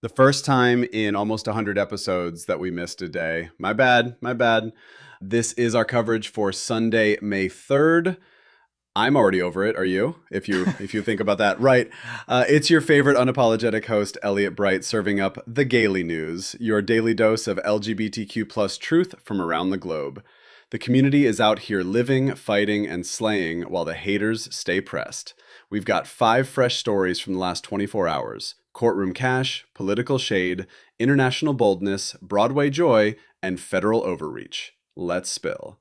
The first time in almost 100 episodes that we missed a day. My bad, my bad. This is our coverage for Sunday, May 3rd. I'm already over it. Are you? If you think about that, right? It's your favorite unapologetic host, Elliot Bright, serving up the Gaily News, your daily dose of LGBTQ plus truth from around the globe. The community is out here living, fighting, and slaying while the haters stay pressed. We've got 5 fresh stories from the last 24 hours: courtroom cash, political shade, international boldness, Broadway joy, and federal overreach. Let's spill.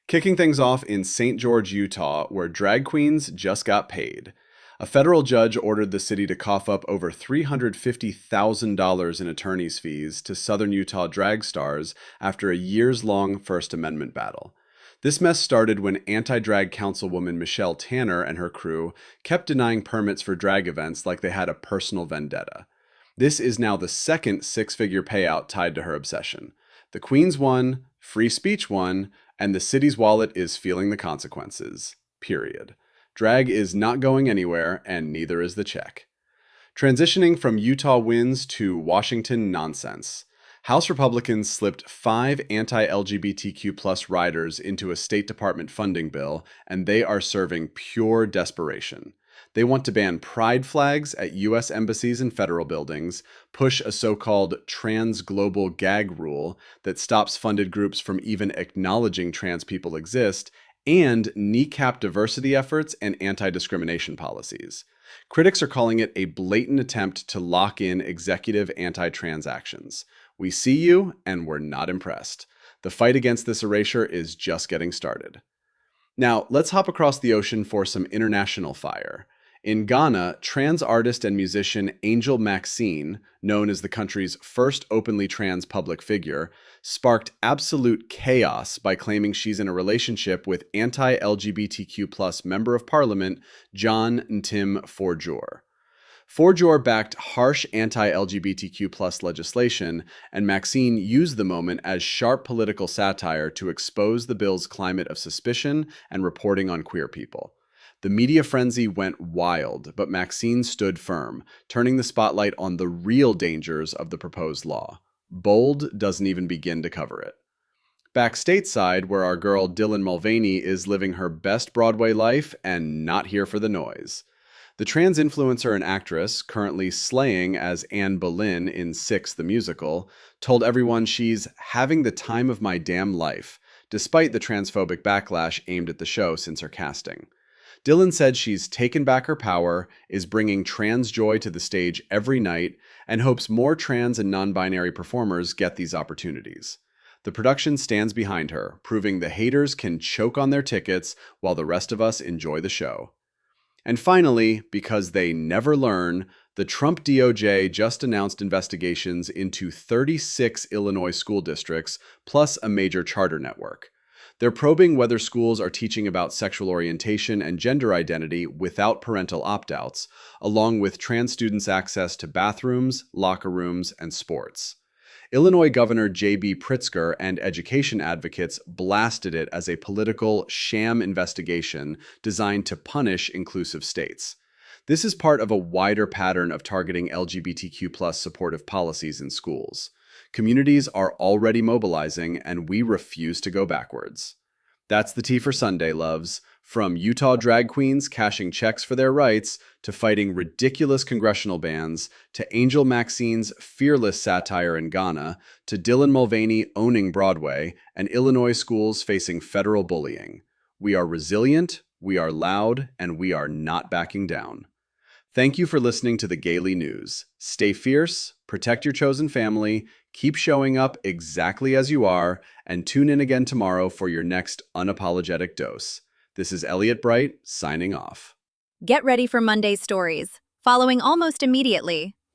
Kicking things off in St. George, Utah, where drag queens just got paid. A federal judge ordered the city to cough up over $350,000 in attorney's fees to Southern Utah drag stars after a years-long First Amendment battle. This mess started when anti-drag councilwoman Michelle Tanner and her crew kept denying permits for drag events like they had a personal vendetta. This is now the second 6-figure payout tied to her obsession. The Queens won, free speech won, and the city's wallet is feeling the consequences. Period. Drag is not going anywhere, and neither is the check. Transitioning from Utah wins to Washington nonsense. House Republicans slipped 5 anti-LGBTQ plus riders into a State Department funding bill, and they are serving pure desperation. They want to ban pride flags at U.S. embassies and federal buildings, push a so-called trans-global gag rule that stops funded groups from even acknowledging trans people exist, and kneecap diversity efforts and anti-discrimination policies. Critics are calling it a blatant attempt to lock in executive anti-trans actions. We see you, and we're not impressed. The fight against this erasure is just getting started. Now, let's hop across the ocean for some international fire. In Ghana, trans artist and musician Angel Maxine, known as the country's first openly trans public figure, sparked absolute chaos by claiming she's in a relationship with anti-LGBTQ plus Member of Parliament John Ntim Forjour. Forjour backed harsh anti-LGBTQ plus legislation, and Maxine used the moment as sharp political satire to expose the bill's climate of suspicion and reporting on queer people. The media frenzy went wild, but Maxine stood firm, turning the spotlight on the real dangers of the proposed law. Bold doesn't even begin to cover it. Back stateside, where our girl Dylan Mulvaney is living her best Broadway life and not here for the noise. The trans influencer and actress, currently slaying as Anne Boleyn in Six the Musical, told everyone she's having the time of my damn life, despite the transphobic backlash aimed at the show since her casting. Dylan said she's taken back her power, is bringing trans joy to the stage every night, and hopes more trans and non-binary performers get these opportunities. The production stands behind her, proving the haters can choke on their tickets while the rest of us enjoy the show. And finally, because they never learn, the Trump DOJ just announced investigations into 36 Illinois school districts, plus a major charter network. They're probing whether schools are teaching about sexual orientation and gender identity without parental opt-outs, along with trans students' access to bathrooms, locker rooms, and sports. Illinois Governor J.B. Pritzker and education advocates blasted it as a political sham investigation designed to punish inclusive states. This is part of a wider pattern of targeting LGBTQ+ supportive policies in schools. Communities are already mobilizing, and we refuse to go backwards. That's the tea for Sunday, loves. From Utah drag queens cashing checks for their rights, to fighting ridiculous congressional bans, to Angel Maxine's fearless satire in Ghana, to Dylan Mulvaney owning Broadway, and Illinois schools facing federal bullying. We are resilient, we are loud, and we are not backing down. Thank you for listening to the Gaily News. Stay fierce, protect your chosen family, keep showing up exactly as you are, and tune in again tomorrow for your next unapologetic dose. This is Elliot Bright, signing off. Get ready for Monday's stories, following almost immediately.